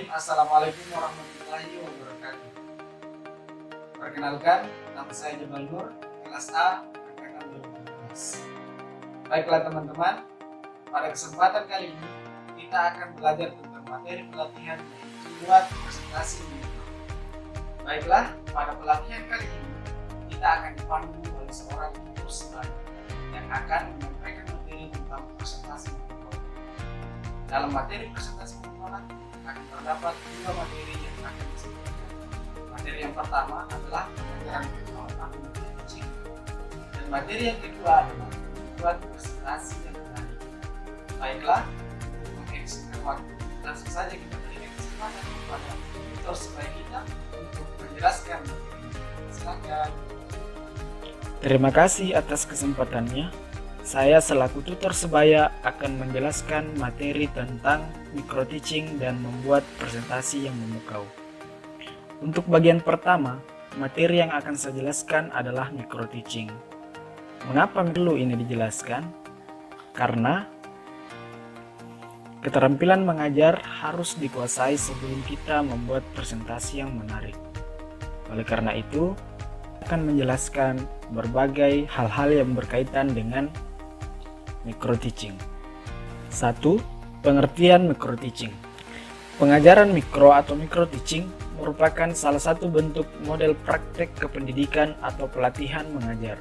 Bismillahirrahmanirrahim. Assalamualaikum warahmatullahi wabarakatuh. Perkenalkan, nama saya Jamal Nur, kelas A, angkatan 2012. Baiklah teman-teman, pada kesempatan kali ini kita akan belajar tentang materi pelatihan buat presentasi mikro. Baiklah, pada pelatihan kali ini kita akan dipandu oleh seorang dosen yang akan menyampaikan materi tentang presentasi mikro. Dalam materi presentasi mikro akan terdapat dua materi yang akan disebutkan. Materi yang pertama adalah pengajaran mikro atau teaching, dan materi yang kedua adalah membuat presentasi yang menarik. Baiklah, untuk menghabiskan waktu, langsung saja kita berikan kesempatan kepada tutor sebaya kita untuk menjelaskan materi. Silakan. Terima kasih atas kesempatannya. Saya selaku tutor sebaya akan menjelaskan materi tentang micro teaching dan membuat presentasi yang memukau. Untuk bagian pertama, materi yang akan saya jelaskan adalah micro teaching. Mengapa perlu ini dijelaskan? Karena keterampilan mengajar harus dikuasai sebelum kita membuat presentasi yang menarik. Oleh karena itu, akan menjelaskan berbagai hal-hal yang berkaitan dengan micro teaching. 1. Pengertian micro teaching. Pengajaran mikro atau micro teaching merupakan salah satu bentuk model praktek kependidikan atau pelatihan mengajar.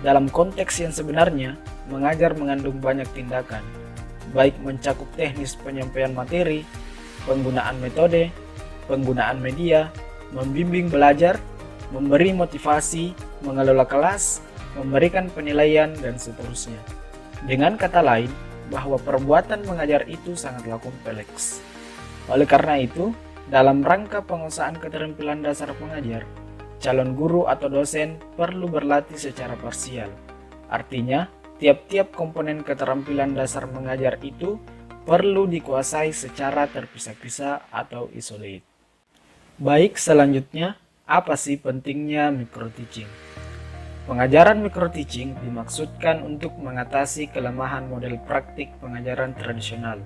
Dalam konteks yang sebenarnya, mengajar mengandung banyak tindakan, baik mencakup teknis penyampaian materi, penggunaan metode, penggunaan media, membimbing belajar, memberi motivasi, mengelola kelas, memberikan penilaian, dan seterusnya. Dengan kata lain, bahwa perbuatan mengajar itu sangatlah kompleks. Oleh karena itu, dalam rangka penguasaan keterampilan dasar pengajar, calon guru atau dosen perlu berlatih secara parsial. Artinya, tiap-tiap komponen keterampilan dasar mengajar itu perlu dikuasai secara terpisah-pisah atau isolate. Baik, selanjutnya, apa sih pentingnya micro teaching? Pengajaran micro teaching dimaksudkan untuk mengatasi kelemahan model praktik pengajaran tradisional.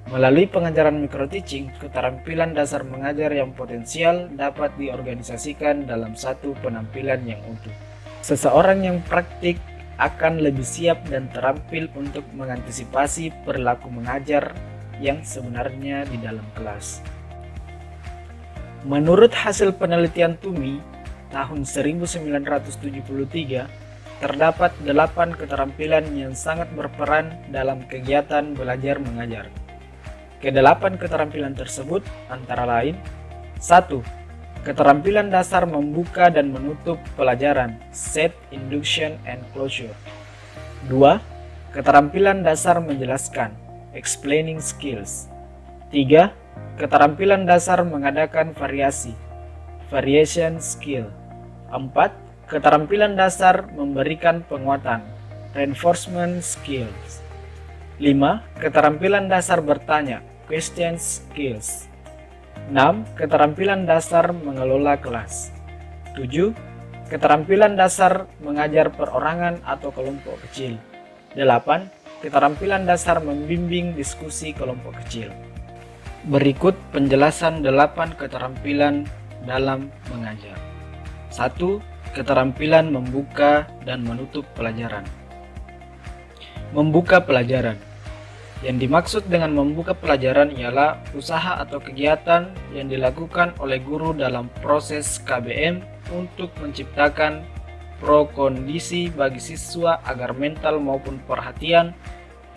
Melalui pengajaran micro teaching, keterampilan dasar mengajar yang potensial dapat diorganisasikan dalam satu penampilan yang utuh. Seseorang yang praktik akan lebih siap dan terampil untuk mengantisipasi perilaku mengajar yang sebenarnya di dalam kelas. Menurut hasil penelitian TUMI tahun 1973, terdapat 8 keterampilan yang sangat berperan dalam kegiatan belajar mengajar. Kedelapan keterampilan tersebut antara lain: 1. Keterampilan dasar membuka dan menutup pelajaran, set, induction, and closure. 2. Keterampilan dasar menjelaskan, explaining skills. 3. Keterampilan dasar mengadakan variasi, variation skill. 4. Keterampilan dasar memberikan penguatan, reinforcement skills. 5. Keterampilan dasar bertanya, question skills. 6. Keterampilan dasar mengelola kelas. 7. Keterampilan dasar mengajar perorangan atau kelompok kecil. 8. Keterampilan dasar membimbing diskusi kelompok kecil. Berikut penjelasan 8 keterampilan dalam mengajar. 1. Keterampilan membuka dan menutup pelajaran. Membuka pelajaran. Yang dimaksud dengan membuka pelajaran ialah usaha atau kegiatan yang dilakukan oleh guru dalam proses KBM untuk menciptakan pro-kondisi bagi siswa agar mental maupun perhatian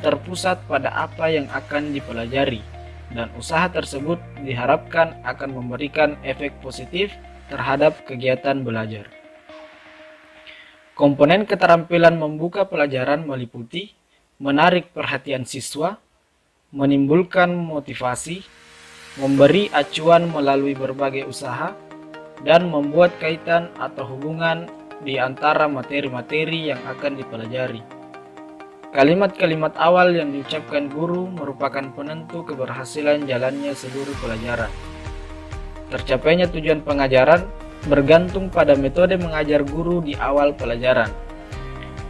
terpusat pada apa yang akan dipelajari, dan usaha tersebut diharapkan akan memberikan efek positif terhadap kegiatan belajar. Komponen keterampilan membuka pelajaran meliputi menarik perhatian siswa, menimbulkan motivasi, memberi acuan melalui berbagai usaha, dan membuat kaitan atau hubungan di antara materi-materi yang akan dipelajari. Kalimat-kalimat awal yang diucapkan guru merupakan penentu keberhasilan jalannya seluruh pelajaran. Tercapainya tujuan pengajaran bergantung pada metode mengajar guru di awal pelajaran.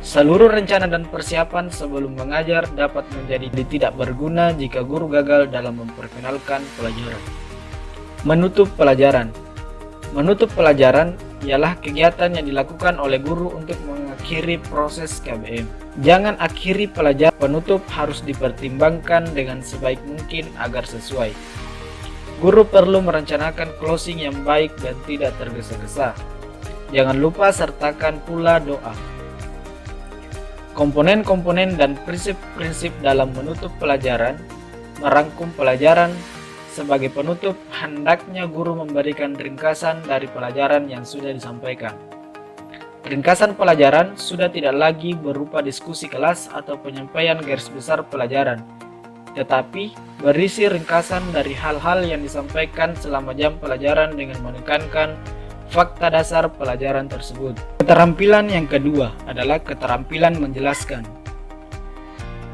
Seluruh rencana dan persiapan sebelum mengajar dapat menjadi tidak berguna jika guru gagal dalam memperkenalkan pelajaran. Menutup pelajaran. Menutup pelajaran ialah kegiatan yang dilakukan oleh guru untuk mengakhiri proses KBM. Jangan akhiri pelajaran, penutup harus dipertimbangkan dengan sebaik mungkin agar sesuai. Guru perlu merencanakan closing yang baik dan tidak tergesa-gesa. Jangan lupa sertakan pula doa. Komponen-komponen dan prinsip-prinsip dalam menutup pelajaran. Merangkum pelajaran. Sebagai penutup, hendaknya guru memberikan ringkasan dari pelajaran yang sudah disampaikan. Ringkasan pelajaran sudah tidak lagi berupa diskusi kelas atau penyampaian garis besar pelajaran, tetapi berisi ringkasan dari hal-hal yang disampaikan selama jam pelajaran dengan menekankan fakta dasar pelajaran tersebut. Keterampilan yang kedua adalah keterampilan menjelaskan.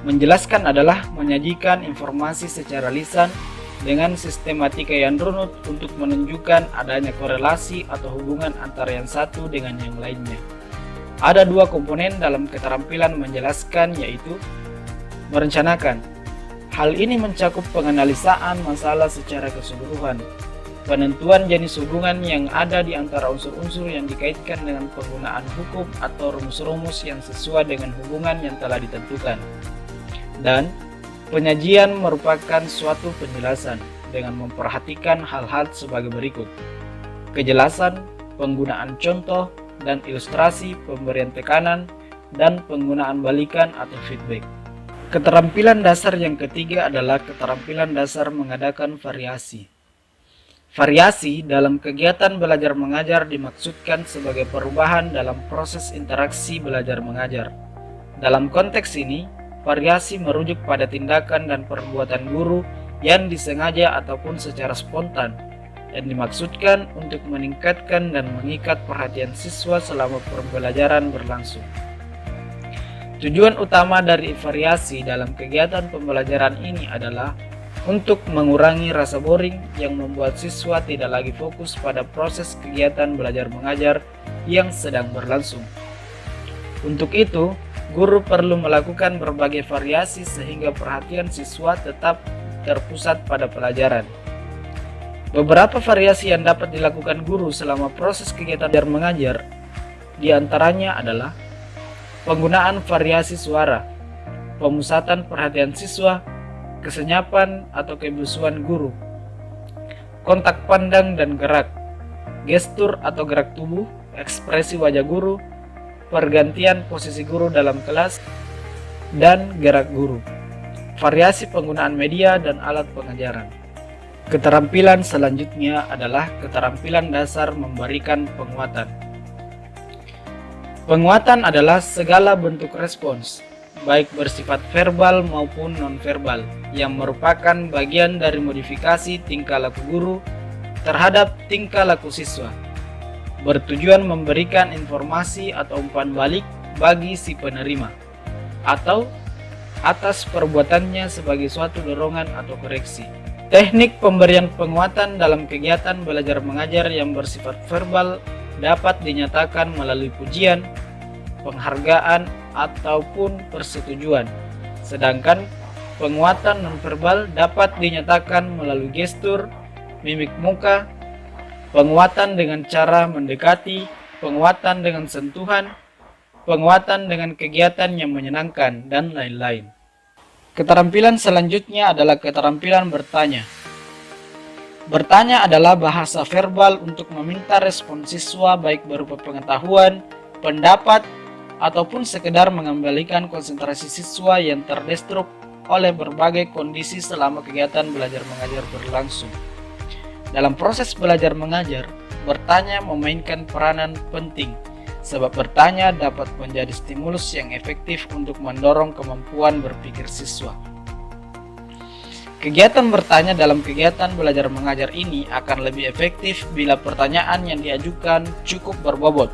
Menjelaskan adalah menyajikan informasi secara lisan dengan sistematika yang runut untuk menunjukkan adanya korelasi atau hubungan antara yang satu dengan yang lainnya. Ada dua komponen dalam keterampilan menjelaskan, yaitu merencanakan. Hal ini mencakup penganalisaan masalah secara keseluruhan, penentuan jenis hubungan yang ada di antara unsur-unsur yang dikaitkan dengan penggunaan hukum atau rumus-rumus yang sesuai dengan hubungan yang telah ditentukan, dan penyajian merupakan suatu penjelasan dengan memperhatikan hal-hal sebagai berikut: kejelasan, penggunaan contoh dan ilustrasi, pemberian tekanan, dan penggunaan balikan atau feedback. Keterampilan dasar yang ketiga adalah keterampilan dasar mengadakan variasi. Variasi dalam kegiatan belajar mengajar dimaksudkan sebagai perubahan dalam proses interaksi belajar mengajar. Dalam konteks ini, variasi merujuk pada tindakan dan perbuatan guru yang disengaja ataupun secara spontan, dan dimaksudkan untuk meningkatkan dan mengikat perhatian siswa selama pembelajaran berlangsung. Tujuan utama dari variasi dalam kegiatan pembelajaran ini adalah untuk mengurangi rasa boring yang membuat siswa tidak lagi fokus pada proses kegiatan belajar mengajar yang sedang berlangsung. Untuk itu, guru perlu melakukan berbagai variasi sehingga perhatian siswa tetap terpusat pada pelajaran. Beberapa variasi yang dapat dilakukan guru selama proses kegiatan belajar mengajar diantaranya adalah penggunaan variasi suara, pemusatan perhatian siswa, kesenyapan atau kebiasaan guru, kontak pandang dan gerak, gestur atau gerak tubuh, ekspresi wajah guru, pergantian posisi guru dalam kelas, dan gerak guru. Variasi penggunaan media dan alat pengajaran. Keterampilan selanjutnya adalah keterampilan dasar memberikan penguatan. Penguatan adalah segala bentuk respons, baik bersifat verbal maupun nonverbal, yang merupakan bagian dari modifikasi tingkah laku guru terhadap tingkah laku siswa, bertujuan memberikan informasi atau umpan balik bagi si penerima, atau atas perbuatannya sebagai suatu dorongan atau koreksi. Teknik pemberian penguatan dalam kegiatan belajar mengajar yang bersifat verbal dapat dinyatakan melalui pujian, penghargaan, ataupun persetujuan. Sedangkan penguatan nonverbal dapat dinyatakan melalui gestur, mimik muka, penguatan dengan cara mendekati, penguatan dengan sentuhan, penguatan dengan kegiatan yang menyenangkan, dan lain-lain. Keterampilan selanjutnya adalah keterampilan bertanya. Bertanya adalah bahasa verbal untuk meminta respon siswa baik berupa pengetahuan, pendapat, ataupun sekedar mengembalikan konsentrasi siswa yang terdestruk oleh berbagai kondisi selama kegiatan belajar mengajar berlangsung. Dalam proses belajar mengajar, bertanya memainkan peranan penting, sebab bertanya dapat menjadi stimulus yang efektif untuk mendorong kemampuan berpikir siswa. Kegiatan bertanya dalam kegiatan belajar mengajar ini akan lebih efektif bila pertanyaan yang diajukan cukup berbobot,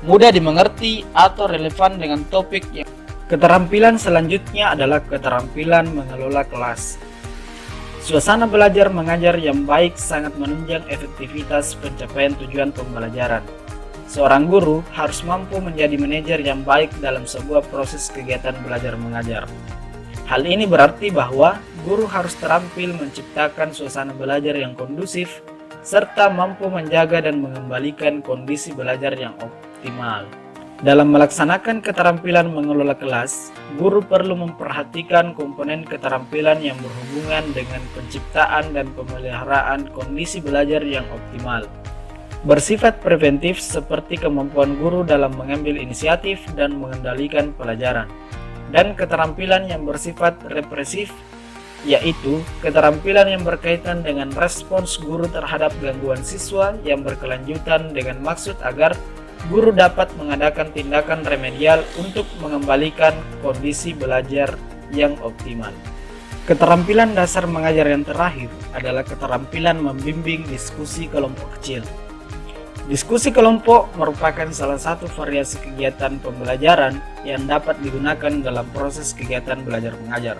mudah dimengerti, atau relevan dengan topik yang. Keterampilan selanjutnya adalah keterampilan mengelola kelas. Suasana belajar mengajar yang baik sangat menunjang efektivitas pencapaian tujuan pembelajaran. Seorang guru harus mampu menjadi manajer yang baik dalam sebuah proses kegiatan belajar mengajar. Hal ini berarti bahwa guru harus terampil menciptakan suasana belajar yang kondusif, serta mampu menjaga dan mengembalikan kondisi belajar yang optimal. Dalam melaksanakan keterampilan mengelola kelas, guru perlu memperhatikan komponen keterampilan yang berhubungan dengan penciptaan dan pemeliharaan kondisi belajar yang optimal. Bersifat preventif seperti kemampuan guru dalam mengambil inisiatif dan mengendalikan pelajaran. Dan keterampilan yang bersifat represif, yaitu keterampilan yang berkaitan dengan respons guru terhadap gangguan siswa yang berkelanjutan dengan maksud agar guru dapat mengadakan tindakan remedial untuk mengembalikan kondisi belajar yang optimal. Keterampilan dasar mengajar yang terakhir adalah keterampilan membimbing diskusi kelompok kecil. Diskusi kelompok merupakan salah satu variasi kegiatan pembelajaran yang dapat digunakan dalam proses kegiatan belajar mengajar.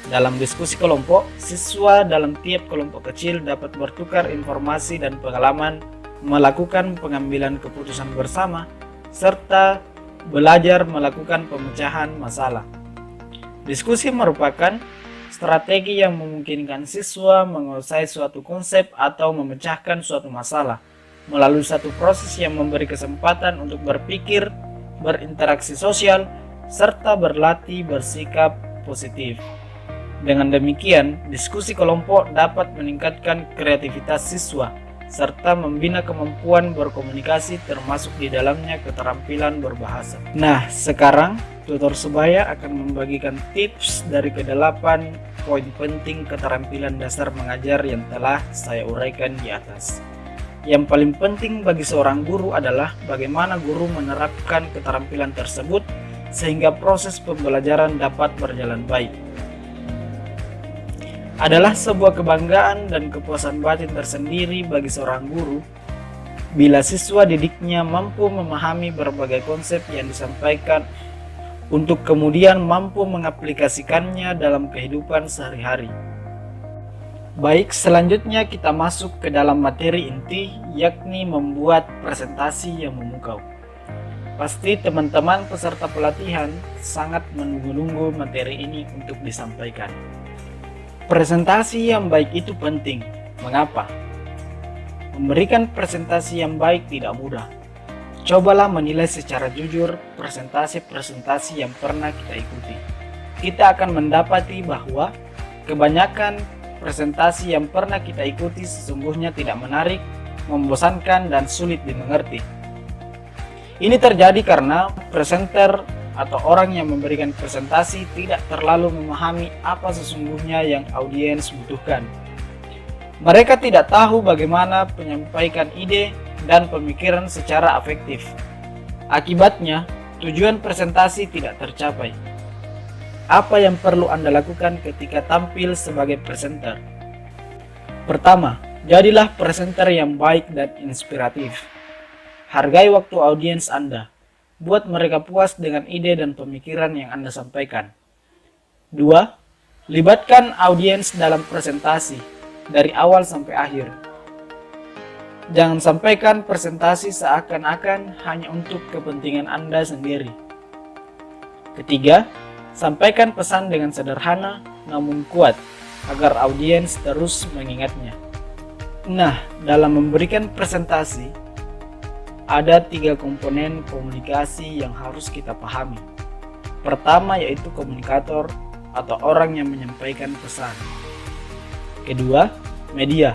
Dalam diskusi kelompok, siswa dalam tiap kelompok kecil dapat bertukar informasi dan pengalaman, melakukan pengambilan keputusan bersama, serta belajar melakukan pemecahan masalah. Diskusi merupakan strategi yang memungkinkan siswa menguasai suatu konsep atau memecahkan suatu masalah melalui satu proses yang memberi kesempatan untuk berpikir, berinteraksi sosial, serta berlatih bersikap positif. Dengan demikian, diskusi kelompok dapat meningkatkan kreativitas siswa, serta membina kemampuan berkomunikasi termasuk di dalamnya keterampilan berbahasa. Nah, sekarang tutor sebaya akan membagikan tips dari ke-8 poin penting keterampilan dasar mengajar yang telah saya uraikan di atas. Yang paling penting bagi seorang guru adalah bagaimana guru menerapkan keterampilan tersebut sehingga proses pembelajaran dapat berjalan baik. Adalah sebuah kebanggaan dan kepuasan batin tersendiri bagi seorang guru bila siswa didiknya mampu memahami berbagai konsep yang disampaikan untuk kemudian mampu mengaplikasikannya dalam kehidupan sehari-hari. Baik, selanjutnya kita masuk ke dalam materi inti, yakni membuat presentasi yang memukau. Pasti teman-teman peserta pelatihan sangat menunggu-nunggu materi ini untuk disampaikan. Presentasi yang baik itu penting. Mengapa? Memberikan presentasi yang baik tidak mudah. Cobalah menilai secara jujur presentasi-presentasi yang pernah kita ikuti. Kita akan mendapati bahwa kebanyakan presentasi yang pernah kita ikuti sesungguhnya tidak menarik, membosankan, dan sulit dimengerti. Ini terjadi karena presenter atau orang yang memberikan presentasi tidak terlalu memahami apa sesungguhnya yang audiens butuhkan. Mereka tidak tahu bagaimana menyampaikan ide dan pemikiran secara efektif. Akibatnya, tujuan presentasi tidak tercapai. Apa yang perlu Anda lakukan ketika tampil sebagai presenter? Pertama, jadilah presenter yang baik dan inspiratif. Hargai waktu audiens Anda. Buat mereka puas dengan ide dan pemikiran yang Anda sampaikan. 2. Libatkan audiens dalam presentasi dari awal sampai akhir. Jangan sampaikan presentasi seakan-akan hanya untuk kepentingan Anda sendiri. Ketiga, sampaikan pesan dengan sederhana namun kuat agar audiens terus mengingatnya. Nah, dalam memberikan presentasi, ada 3 komponen komunikasi yang harus kita pahami. Pertama yaitu komunikator atau orang yang menyampaikan pesan. Kedua, media,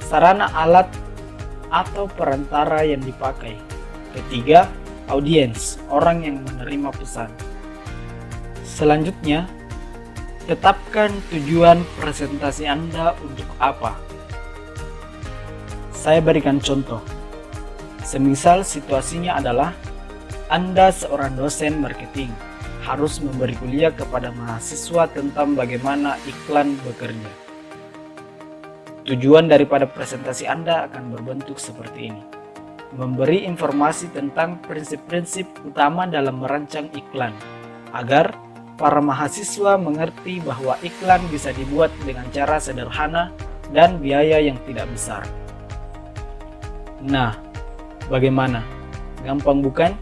sarana alat atau perantara yang dipakai. Ketiga, audiens, orang yang menerima pesan. Selanjutnya, tetapkan tujuan presentasi Anda untuk apa. Saya berikan contoh. Semisal situasinya adalah Anda seorang dosen marketing, harus memberi kuliah kepada mahasiswa tentang bagaimana iklan bekerja. Tujuan daripada presentasi Anda akan berbentuk seperti ini. Memberi informasi tentang prinsip-prinsip utama dalam merancang iklan, agar para mahasiswa mengerti bahwa iklan bisa dibuat dengan cara sederhana dan biaya yang tidak besar. Nah, bagaimana? Gampang bukan?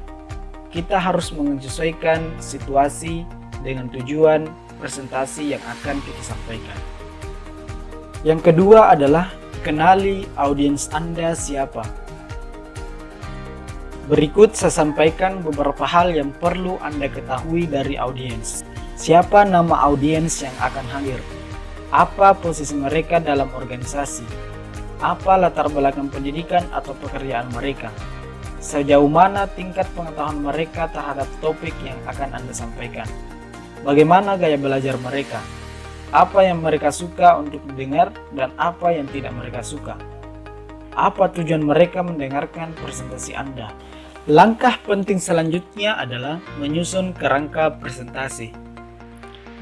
Kita harus menyesuaikan situasi dengan tujuan presentasi yang akan kita sampaikan. Yang kedua adalah kenali audiens Anda siapa. Berikut saya sampaikan beberapa hal yang perlu Anda ketahui dari audiens. Siapa nama audiens yang akan hadir? Apa posisi mereka dalam organisasi? Apa latar belakang pendidikan atau pekerjaan mereka? Sejauh mana tingkat pengetahuan mereka terhadap topik yang akan Anda sampaikan? Bagaimana gaya belajar mereka? Apa yang mereka suka untuk mendengar dan apa yang tidak mereka suka? Apa tujuan mereka mendengarkan presentasi Anda? Langkah penting selanjutnya adalah menyusun kerangka presentasi.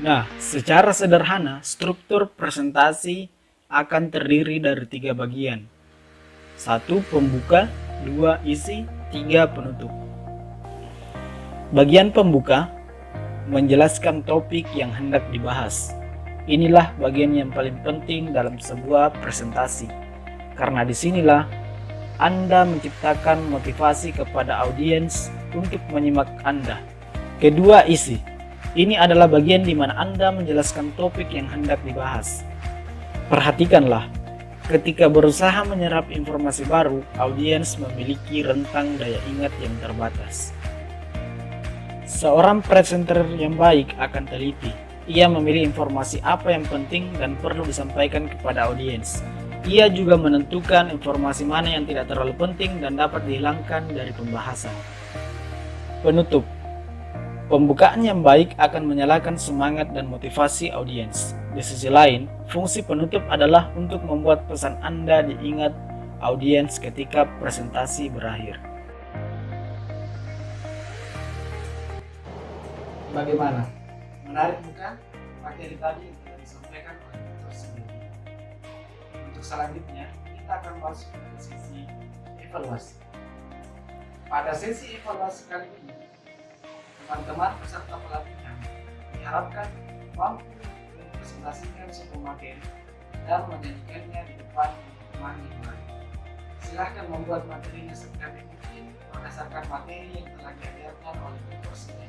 Nah, secara sederhana, struktur presentasi akan terdiri dari 3 bagian. 1. Pembuka, 2. Isi, 3. Penutup. Bagian pembuka menjelaskan topik yang hendak dibahas. Inilah bagian yang paling penting dalam sebuah presentasi, karena disinilah Anda menciptakan motivasi kepada audiens untuk menyimak Anda. Kedua, isi. Ini adalah bagian di mana Anda menjelaskan topik yang hendak dibahas. Perhatikanlah, ketika berusaha menyerap informasi baru, audiens memiliki rentang daya ingat yang terbatas. Seorang presenter yang baik akan teliti. Ia memilih informasi apa yang penting dan perlu disampaikan kepada audiens. Ia juga menentukan informasi mana yang tidak terlalu penting dan dapat dihilangkan dari pembahasan. Penutup. Pembukaan yang baik akan menyalakan semangat dan motivasi audiens. Di sisi lain, fungsi penutup adalah untuk membuat pesan Anda diingat audiens ketika presentasi berakhir. Bagaimana? Menarik bukan? Materi tadi yang telah disampaikan oleh Dr. sendiri. Untuk selanjutnya, kita akan masuk ke sesi evaluasi. Pada sesi evaluasi kali ini, teman-teman peserta pelatihan diharapkan mampu mempresentasikan sebuah materi dan menyajikannya di depan teman-teman yang lain. Silahkan membuat materinya sekreatif mungkin berdasarkan materi yang telah diajarkan oleh Dr. sendiri.